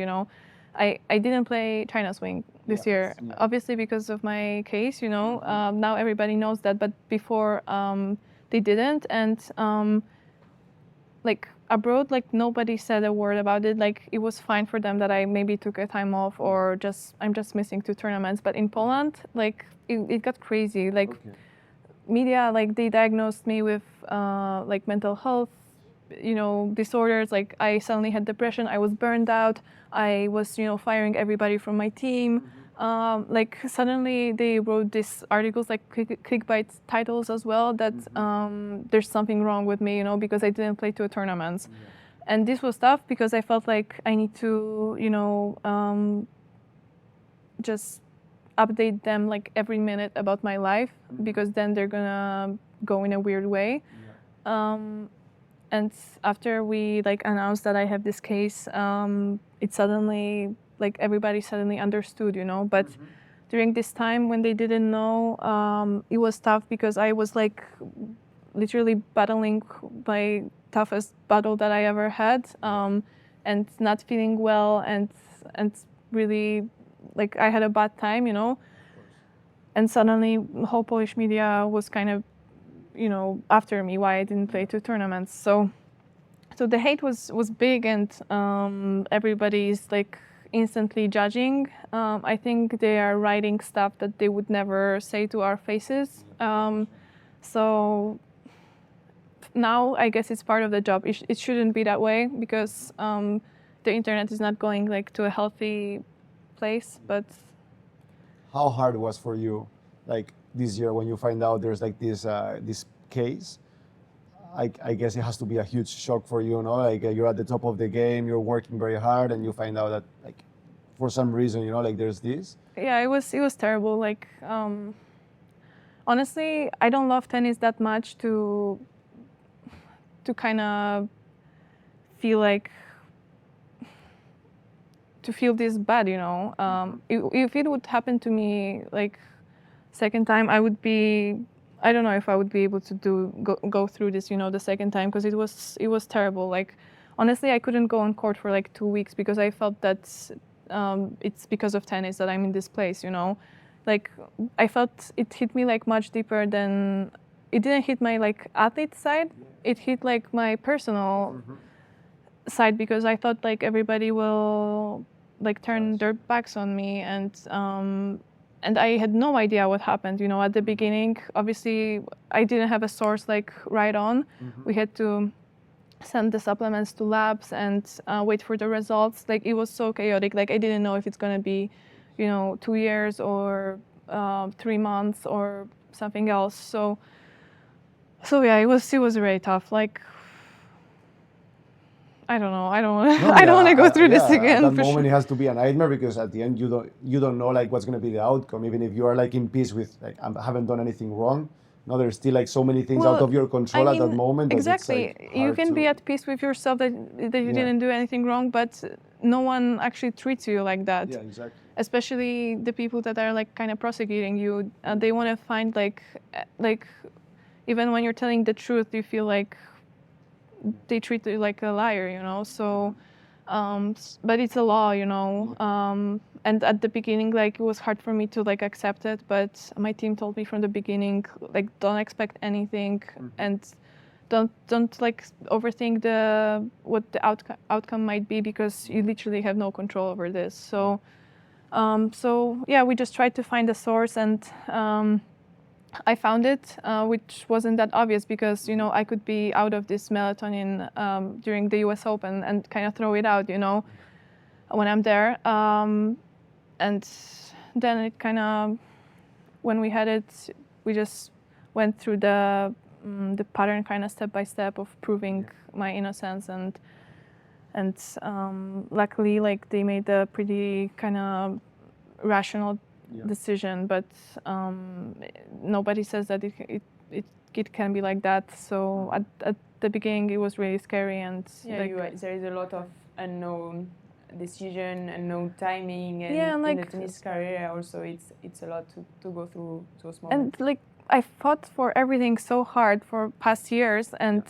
Speaker 1: I didn't play China swing this year, obviously because of my case, now everybody knows that, but before they didn't, and abroad nobody said a word about it. It was fine for them that I maybe took a time off or I'm just missing 2 tournaments. But in Poland it got crazy. Media they diagnosed me with mental health disorders. I suddenly had depression, I was burned out, I was firing everybody from my team. Suddenly they wrote these articles clickbait titles as well that there's something wrong with me because I didn't play 2 tournaments. And this was tough because I felt like I need to just update them every minute about my life, because then they're gonna go in a weird way. And after we announced that I have this case, it suddenly everybody suddenly understood, But during this time when they didn't know, it was tough because I was literally battling my toughest battle that I ever had, and not feeling well, and really I had a bad time, And suddenly the whole Polish media was kind of after me why I didn't play 2 tournaments. So the hate was big, and everybody's instantly judging. I think they are writing stuff that they would never say to our faces. So now I guess it's part of the job. It shouldn't be that way, because the internet is not going to a healthy place. But
Speaker 2: how hard it was for you this year when you find out there's this case? I guess it has to be a huge shock for you, you're at the top of the game, you're working very hard, and you find out that for some reason, there's this.
Speaker 1: Yeah, it was terrible. Honestly, I don't love tennis that much to kind of feel to feel this bad, if it would happen to me second time, I don't know if I would be able to go through this, the second time, because it was terrible. Honestly, I couldn't go on court for 2 weeks because I felt that it's because of tennis that I'm in this place, you know. Like I felt it hit me like much deeper than it didn't hit my like athlete side. It hit like my personal side because I thought like everybody will like turn their backs on me, and I had no idea what happened. You know, at the beginning, obviously, I didn't have a source like right on. We had to send the supplements to labs and wait for the results. Like it was so chaotic. Like I didn't know if it's gonna be, you know, 2 years or 3 months or something else. So yeah, it was really tough. Like I don't know. I don't want to go through this again.
Speaker 2: At that
Speaker 1: for
Speaker 2: moment,
Speaker 1: sure.
Speaker 2: it has to be a nightmare because at the end, you don't know like what's going to be the outcome. Even if you are like in peace with like I haven't done anything wrong. No, there's still like so many things out of your control at that moment. That
Speaker 1: Exactly.
Speaker 2: it's, like,
Speaker 1: You
Speaker 2: hard
Speaker 1: can
Speaker 2: to-
Speaker 1: be at peace with yourself that you didn't do anything wrong, but no one actually treats you like that.
Speaker 2: Yeah, exactly.
Speaker 1: Especially the people that are like kind of prosecuting you. They want to find like even when you're telling the truth, you feel like they treat you like a liar, you know. So, but it's a law, you know. And at the beginning, like it was hard for me to like accept it. But my team told me from the beginning, like don't expect anything, and don't like overthink what the outcome might be because you literally have no control over this. So, so yeah, we just tried to find a source and. I found it, which wasn't that obvious because, you know, I could be out of this melatonin during the US Open and kind of throw it out, you know, when I'm there. And then it kind of, when we had it, we just went through the pattern kind of step by step of proving my innocence. And luckily, like, they made a pretty kind of rational decision, but nobody says that it can be like that. So at the beginning it was really scary, and
Speaker 3: there is a lot of unknown decision, unknown timing, and
Speaker 1: Yeah, and,
Speaker 3: in
Speaker 1: like-
Speaker 3: the tennis career also it's a lot to go through those moments.
Speaker 1: and like I fought for everything so hard for past years, and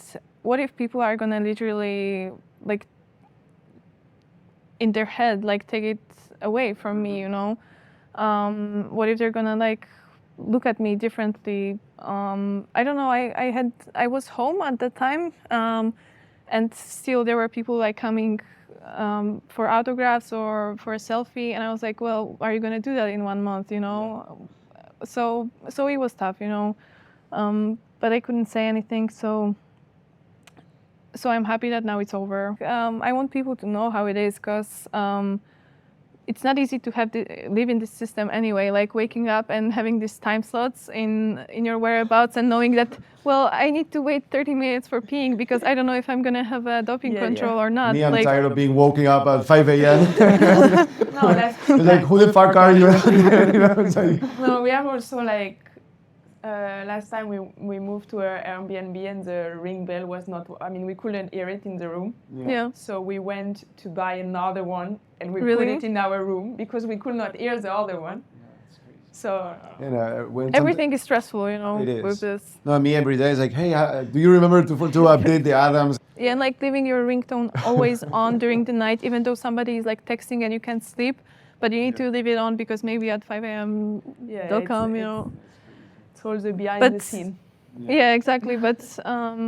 Speaker 1: what if people are gonna literally like in their head like take it away from me, you know? What if they're gonna like look at me differently? I don't know. I was home at the time, and still there were people like coming for autographs or for a selfie, and I was like, well, are you gonna do that in 1 month? You know? So it was tough, you know. But I couldn't say anything, so I'm happy that now it's over. I want people to know how it is, because it's not easy to live in this system anyway, like waking up and having these time slots in your whereabouts and knowing that, well, I need to wait 30 minutes for peeing because I don't know if I'm going to have a doping control or not.
Speaker 2: Me, I'm
Speaker 1: like,
Speaker 2: tired of being woken up at 5 a.m.
Speaker 3: No, that's true.
Speaker 2: Like, who the fuck are you? You know, it's like,
Speaker 3: No, we have also like last time we moved to our Airbnb and the ring bell was not. I mean, we couldn't hear it in the room.
Speaker 1: yeah.
Speaker 3: So we went to buy another one and we
Speaker 1: Really?
Speaker 3: put it in our room because we could not hear the other one. So
Speaker 2: you know, when
Speaker 1: Everything is stressful, you know,
Speaker 2: It is.
Speaker 1: with this.
Speaker 2: No, me every day is like, hey, do you remember to update the Adams?
Speaker 1: Yeah, and like leaving your ringtone always on during the night, even though somebody is like texting and you can't sleep, but you need to leave it on because maybe at 5 a.m.
Speaker 3: yeah,
Speaker 1: they'll come, you know.
Speaker 3: It's all the behind
Speaker 1: But
Speaker 3: the scene.
Speaker 1: Yeah, exactly. But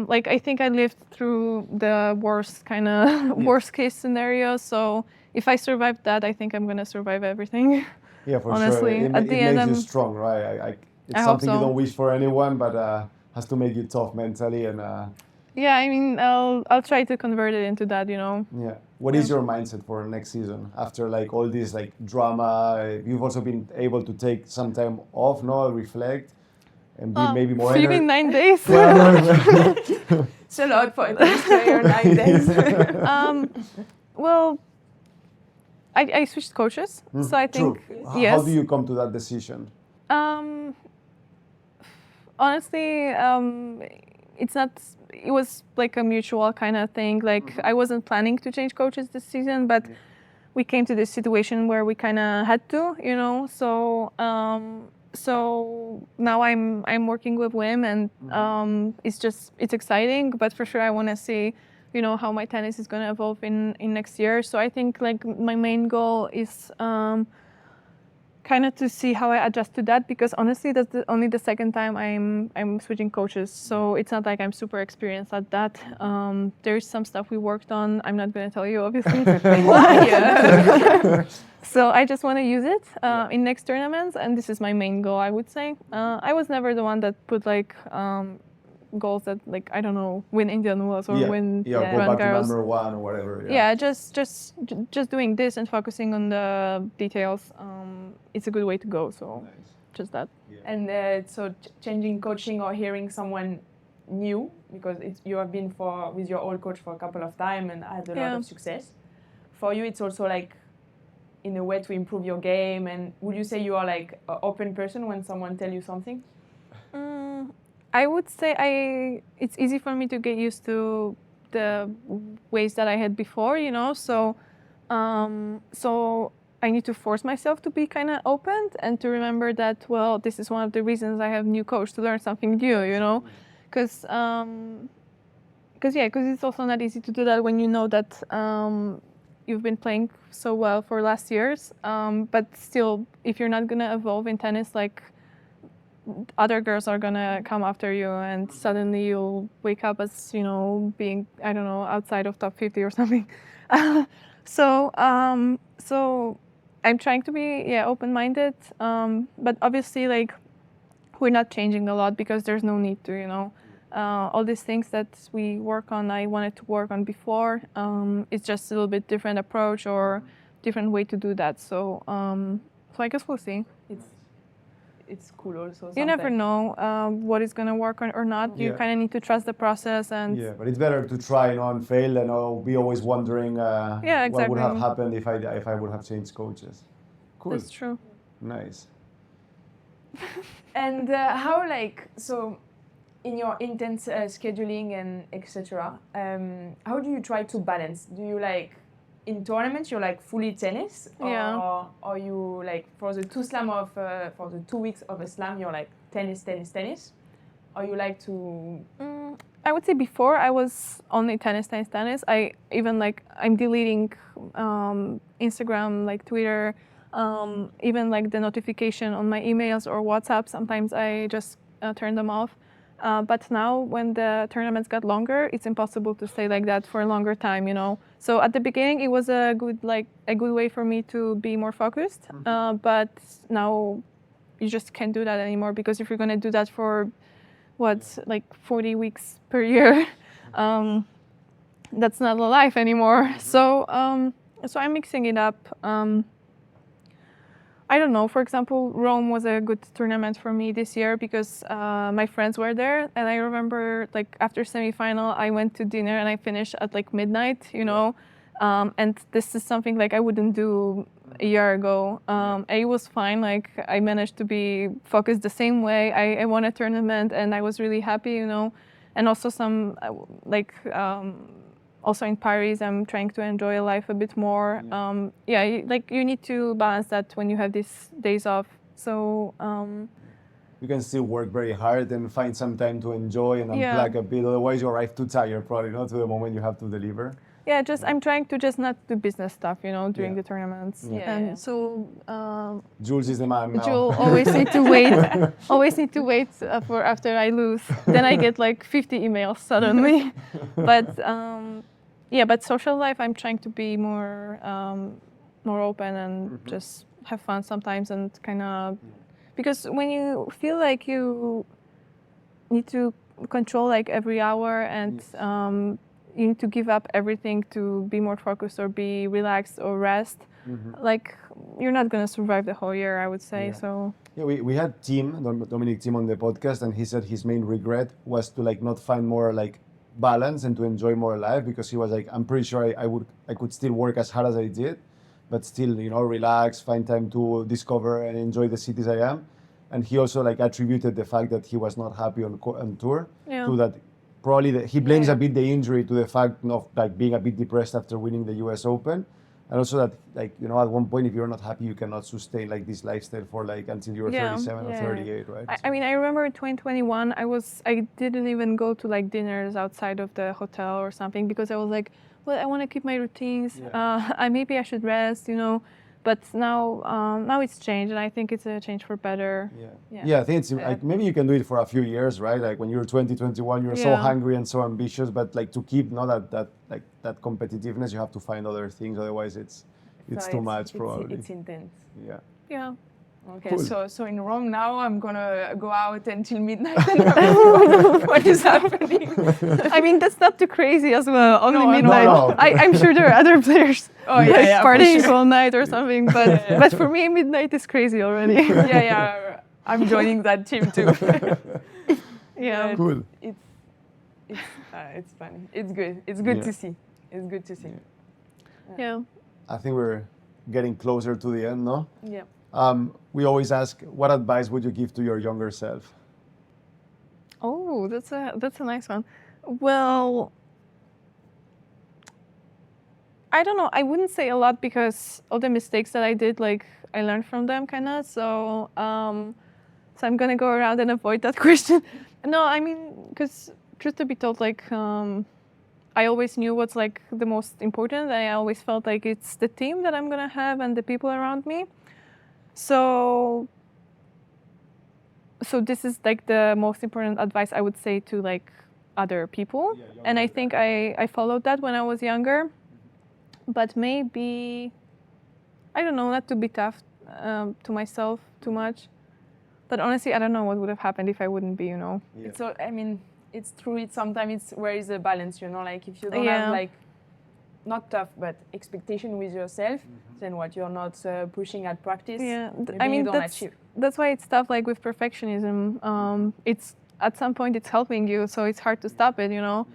Speaker 1: like I think I lived through the worst kind of worst case scenario. So if I survived that, I think I'm gonna survive everything.
Speaker 2: Yeah, for
Speaker 1: Honestly,
Speaker 2: sure.
Speaker 1: at the end,
Speaker 2: makes you
Speaker 1: I'm-
Speaker 2: strong, right? It's
Speaker 1: I hope
Speaker 2: something you
Speaker 1: so.
Speaker 2: don't wish for anyone, but has to make you tough mentally. And
Speaker 1: Yeah, I mean, I'll try to convert it into that, you know.
Speaker 2: yeah, what is your mindset for next season after like all this like drama? You've also been able to take some time off, no, reflect, and be maybe more.
Speaker 1: So you mean 9 days?
Speaker 3: It's a lot for a tennis player, 9 days.
Speaker 1: Well, I switched coaches, so I think
Speaker 2: True.
Speaker 1: yes.
Speaker 2: How do you come to that decision?
Speaker 1: Honestly, it's not. It was like a mutual kind of thing. Like I wasn't planning to change coaches this season, but we came to this situation where we kind of had to, you know. So so now I'm working with Wim, and it's exciting. But for sure, I want to see you know, how my tennis is going to evolve in next year. So I think like my main goal is kind of to see how I adjust to that, because honestly that's only the second time I'm switching coaches, so it's not like I'm super experienced at that. There's some stuff we worked on. I'm not going to tell you, obviously. So I just want to use it in next tournaments, and this is my main goal, I would say. I was never the one that put like goals that, like, I don't know, win Indian Wells or win
Speaker 2: go
Speaker 1: Roland
Speaker 2: back to
Speaker 1: Garros.
Speaker 2: #1 or whatever.
Speaker 1: Just doing this and focusing on the details. It's a good way to go. So just that.
Speaker 3: And so changing coaching or hearing someone new, because you have been with your old coach for a couple of times and had a lot of success. For you, it's also like in a way to improve your game. And would you say you are like an open person when someone tells you something?
Speaker 1: I would say it's easy for me to get used to the ways that I had before, you know. So I need to force myself to be kind of open and to remember that, well, this is one of the reasons I have new coach, to learn something new, you know, because it's also not easy to do that when you know that you've been playing so well for last years, but still, if you're not gonna evolve in tennis, like, other girls are gonna come after you, and suddenly you'll wake up as, you know, being, I don't know, outside of top 50 or something. So I'm trying to be open-minded, but obviously, like, we're not changing a lot because there's no need to, you know. All these things that we work on, I wanted to work on before. It's just a little bit different approach or different way to do that. So I guess we'll see.
Speaker 3: It's cool also. Sometimes.
Speaker 1: You never know what is going to work or not. You kind of need to trust the process. And
Speaker 2: but it's better to try and fail than be always wondering what would have happened if I would have changed coaches. Cool.
Speaker 1: That's true.
Speaker 2: Nice.
Speaker 3: And how, like, so in your intense scheduling and etc., how do you try to balance? Do you, like, in tournaments you're like fully tennis, or you, like, for the 2 weeks of a slam you're like tennis, or you like to?
Speaker 1: I would say before I was only tennis. I even, like, I'm deleting Instagram, like Twitter, even like the notification on my emails or WhatsApp. Sometimes I just turn them off. But now, when the tournaments got longer, it's impossible to stay like that for a longer time, you know. So at the beginning, it was a good way for me to be more focused. But now, you just can't do that anymore, because if you're gonna do that for 40 weeks per year, that's not a life anymore. So I'm mixing it up. I don't know, for example, Rome was a good tournament for me this year because my friends were there, and I remember, like, after semifinal I went to dinner and I finished at like midnight, you know, and this is something like I wouldn't do a year ago. And it was fine, like, I managed to be focused the same way. I won a tournament and I was really happy, you know, and also also in Paris, I'm trying to enjoy life a bit more. You need to balance that when you have these days off. So
Speaker 2: you can still work very hard and find some time to enjoy and unplug a bit. Otherwise, you arrive too tired, probably, not to the moment you have to deliver.
Speaker 1: Yeah, I'm trying to just not do business stuff, you know, during the tournaments. So
Speaker 2: Jules is the man now.
Speaker 1: Jules always need to wait, for after I lose. Then I get like 50 emails suddenly. But social life, I'm trying to be more open and just have fun sometimes, and kind of, because when you feel like you need to control like every hour and you need to give up everything to be more focused or be relaxed or rest, like, you're not going to survive the whole year, I would say. So
Speaker 2: we had Dominic Thiem on the podcast, and he said his main regret was to, like, not find more, like, balance and to enjoy more life, because he was like, I'm pretty sure I could still work as hard as I did, but still, you know, relax, find time to discover and enjoy the cities I am. And he also, like, attributed the fact that he was not happy on tour to that. Probably he blames a bit the injury to the fact of, like, being a bit depressed after winning the US Open, And also that, like, you know, at one point, if you're not happy, you cannot sustain like this lifestyle for like until you're
Speaker 1: Yeah.
Speaker 2: 37 or
Speaker 3: Yeah.
Speaker 2: 38, right?
Speaker 1: I mean, I remember in 2021, I didn't even go to like dinners outside of the hotel or something because I was like, well, I want to keep my routines. Maybe I should rest, you know. But now it's changed, and I think it's a change for better.
Speaker 2: Yeah, I think it's like maybe you can do it for a few years, right? Like when you're 20, 21, you're so
Speaker 1: Yeah.
Speaker 2: hungry and so ambitious, but like to keep that competitiveness, you have to find other things. Otherwise, it's
Speaker 3: So
Speaker 2: too much probably.
Speaker 3: It's intense.
Speaker 2: Yeah.
Speaker 1: Yeah.
Speaker 3: Okay,
Speaker 2: Cool.
Speaker 3: so in Rome now I'm gonna go out until midnight and what is happening?
Speaker 1: I mean, that's not too crazy as well. Only
Speaker 3: No, no,
Speaker 1: midnight.
Speaker 2: no.
Speaker 1: I'm sure there are other players
Speaker 3: Oh yeah,
Speaker 1: like
Speaker 3: yeah, for
Speaker 1: partying
Speaker 3: sure.
Speaker 1: all night or something, but for me, midnight is crazy already.
Speaker 3: Yeah, I'm joining that team too.
Speaker 1: Yeah.
Speaker 2: Cool.
Speaker 3: It's funny. It's good. It's good
Speaker 2: Yeah.
Speaker 3: to see. It's good to see.
Speaker 1: Yeah.
Speaker 2: I think we're getting closer to the end, no?
Speaker 3: Yeah.
Speaker 2: We always ask, what advice would you give to your younger self?
Speaker 1: Oh, that's a nice one. Well, I don't know. I wouldn't say a lot because all the mistakes that I did, like I learned from them, kind of. So I'm gonna go around and avoid that question. No, I mean, because truth to be told, like I always knew what's like the most important. I always felt like it's the team that I'm gonna have and the people around me. So this is like the most important advice I would say to like other people. And I think I followed that when I was younger. But maybe, I don't know, not to be tough to myself too much. But honestly, I don't know what would have happened if I wouldn't be, you know.
Speaker 2: Yeah.
Speaker 3: So I mean, it's true. It's sometimes it's where is the balance, you know? Like if you don't
Speaker 1: Yeah.
Speaker 3: have like, not tough, but expectation with yourself, then what you're not pushing at practice.
Speaker 1: Yeah,
Speaker 3: maybe
Speaker 1: I mean
Speaker 3: you don't achieve.
Speaker 1: that's why it's tough. Like with perfectionism, it's at some point it's helping you, so it's hard to stop it, you know.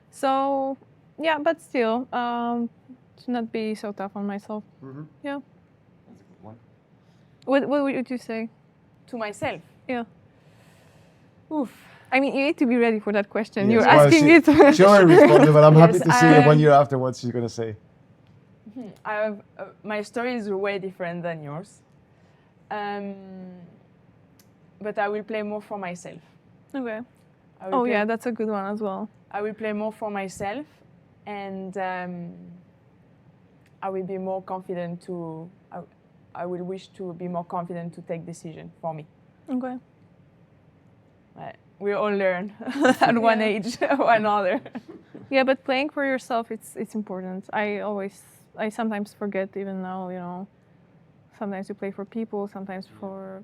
Speaker 1: So yeah, but still, to not be so tough on myself. Yeah.
Speaker 2: That's a good one.
Speaker 1: What would you say?
Speaker 3: To myself.
Speaker 1: Yeah.
Speaker 3: Oof.
Speaker 1: I mean, you need to be ready for that question.
Speaker 2: Yes,
Speaker 1: You're
Speaker 2: well,
Speaker 1: asking
Speaker 2: she-
Speaker 1: it.
Speaker 2: She already responded, but I'm happy
Speaker 3: Yes,
Speaker 2: to see 1 year after what she's gonna say.
Speaker 3: I have my story is way different than yours, but I will play more for myself.
Speaker 1: Okay.
Speaker 3: I will
Speaker 1: Oh
Speaker 3: play,
Speaker 1: yeah, that's a good one as well.
Speaker 3: I will play more for myself, and I will be more confident to. I will wish to be more confident to take decision for me.
Speaker 1: Okay.
Speaker 3: We all learn at one age or another.
Speaker 1: Yeah, but playing for yourself, it's important. I sometimes forget even now, you know. Sometimes you play for people, sometimes for,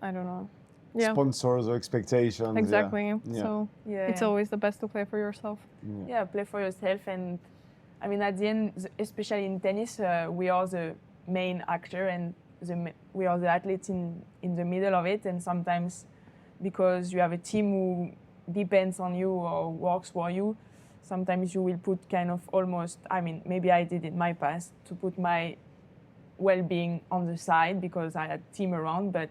Speaker 1: I don't know. Yeah,
Speaker 2: Sponsors or expectations. yeah.
Speaker 1: exactly.
Speaker 2: Yeah.
Speaker 1: So
Speaker 3: Yeah,
Speaker 1: it's always the best to play for yourself.
Speaker 3: yeah, play for yourself, and I mean at the end, especially in tennis, we are the main actor and we are the athletes in the middle of it, and sometimes because you have a team who depends on you or works for you, sometimes you will put kind of almost, I mean, maybe I did in my past, to put my well-being on the side because I had team around, but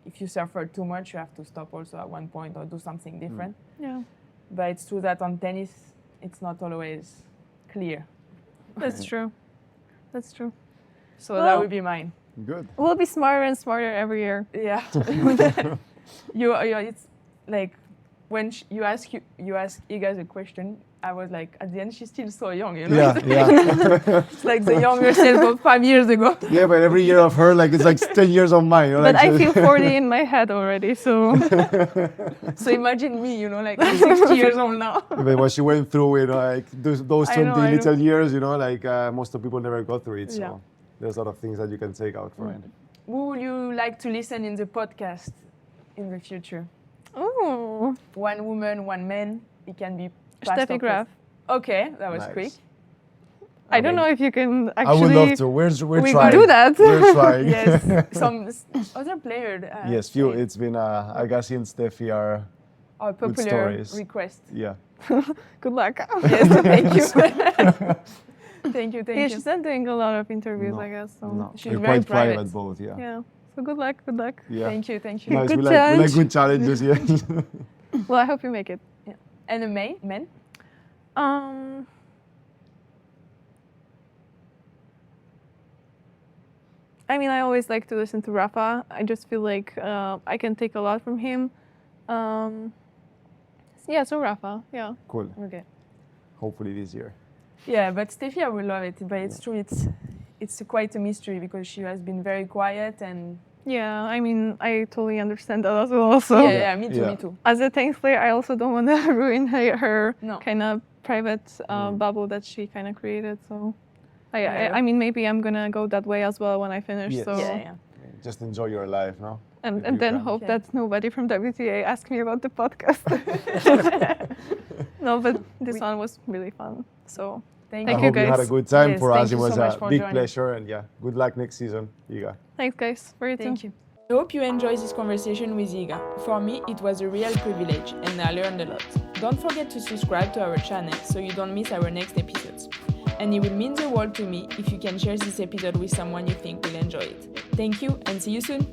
Speaker 3: if you suffer too much, you have to stop also at one point or do something different.
Speaker 1: Yeah,
Speaker 3: But it's true that on tennis, it's not always clear.
Speaker 1: that's true. That's true.
Speaker 3: So that would be mine.
Speaker 2: Good.
Speaker 1: We'll be smarter and smarter every year.
Speaker 3: Yeah. It's like when you ask Iga the question, I was like, at the end, she's still so young, you know?
Speaker 2: Yeah, yeah.
Speaker 3: It's like the younger self of 5 years ago.
Speaker 2: Yeah, but every year of her, like it's like 10 years of mine. You know,
Speaker 1: But
Speaker 2: like,
Speaker 1: I feel 40 in my head already, so
Speaker 3: So imagine me, you know, like I'm 60 years old now.
Speaker 2: But what she went through, you know, like those
Speaker 3: I
Speaker 2: 20
Speaker 3: know, I
Speaker 2: little years, you know, like most of people never go through it. So
Speaker 3: Yeah.
Speaker 2: there's a lot of things that you can take out from it.
Speaker 3: Who would you like to listen in the podcast in the future?
Speaker 1: ooh,
Speaker 3: One woman, one man. It can be past
Speaker 1: Steffi
Speaker 3: or
Speaker 1: Graf.
Speaker 3: present. Okay, that was
Speaker 2: Nice.
Speaker 3: quick.
Speaker 1: I don't know if you can actually.
Speaker 2: I would love to. We're
Speaker 1: we
Speaker 2: trying.
Speaker 1: do that.
Speaker 2: We're trying.
Speaker 3: Yes, some other player.
Speaker 2: Yes, few. It's been Agassi and Steffi are
Speaker 3: Our
Speaker 2: good
Speaker 3: popular
Speaker 2: stories.
Speaker 3: request.
Speaker 2: yeah.
Speaker 1: Good luck.
Speaker 3: Yes, thank you. Thank you, thank
Speaker 1: Yeah,
Speaker 3: you.
Speaker 1: she's not doing a lot of interviews,
Speaker 2: No,
Speaker 1: I guess. So.
Speaker 2: No,
Speaker 3: She's
Speaker 2: they're
Speaker 3: very
Speaker 2: quite private,
Speaker 3: private.
Speaker 2: both. Yeah.
Speaker 1: Yeah. So good luck. Good luck.
Speaker 2: Yeah.
Speaker 3: Thank you, thank you.
Speaker 2: Nice.
Speaker 1: Good
Speaker 2: We like
Speaker 1: challenge.
Speaker 2: good challenges. Yeah.
Speaker 1: Well, I hope you make it.
Speaker 3: And a man?
Speaker 1: Um, I mean, I always like to listen to Rafa. I just feel like I can take a lot from him. Yeah, so Rafa, yeah.
Speaker 2: Cool.
Speaker 3: Okay.
Speaker 2: Hopefully this year.
Speaker 3: Yeah, but Steffi, I will love it. But it's true, it's quite a mystery because she has been very quiet and.
Speaker 1: Yeah, I mean, I totally understand that as well. So
Speaker 3: Yeah, me too,
Speaker 2: Yeah.
Speaker 3: me too.
Speaker 1: as a tennis player, I also don't want to ruin her
Speaker 3: No.
Speaker 1: kind of private bubble that she kind of created. So
Speaker 3: Yeah.
Speaker 1: I mean, maybe I'm gonna go that way as well when I finish.
Speaker 2: Yes.
Speaker 1: So
Speaker 3: Yeah.
Speaker 2: Just enjoy your life, no? If
Speaker 1: and
Speaker 2: you
Speaker 1: then
Speaker 2: can.
Speaker 1: hope
Speaker 3: Okay.
Speaker 1: that nobody from WTA asks me about the podcast. No, but this one was really fun. So
Speaker 3: Thank
Speaker 2: I
Speaker 1: Thank
Speaker 3: you.
Speaker 1: you,
Speaker 2: hope you had a
Speaker 1: guys.
Speaker 2: good time.
Speaker 3: Yes,
Speaker 2: For
Speaker 3: thank
Speaker 2: us, it
Speaker 3: you
Speaker 2: was
Speaker 3: so much
Speaker 2: a
Speaker 3: for
Speaker 2: big
Speaker 3: joining.
Speaker 2: pleasure, and yeah, good luck next season, Iga.
Speaker 1: thanks, guys, for you too.
Speaker 3: Thank you. I hope you enjoyed this conversation with Iga. For me, it was a real privilege and I learned a lot. Don't forget to subscribe to our channel so you don't miss our next episodes. And it will mean the world to me if you can share this episode with someone you think will enjoy it. Thank you and see you soon!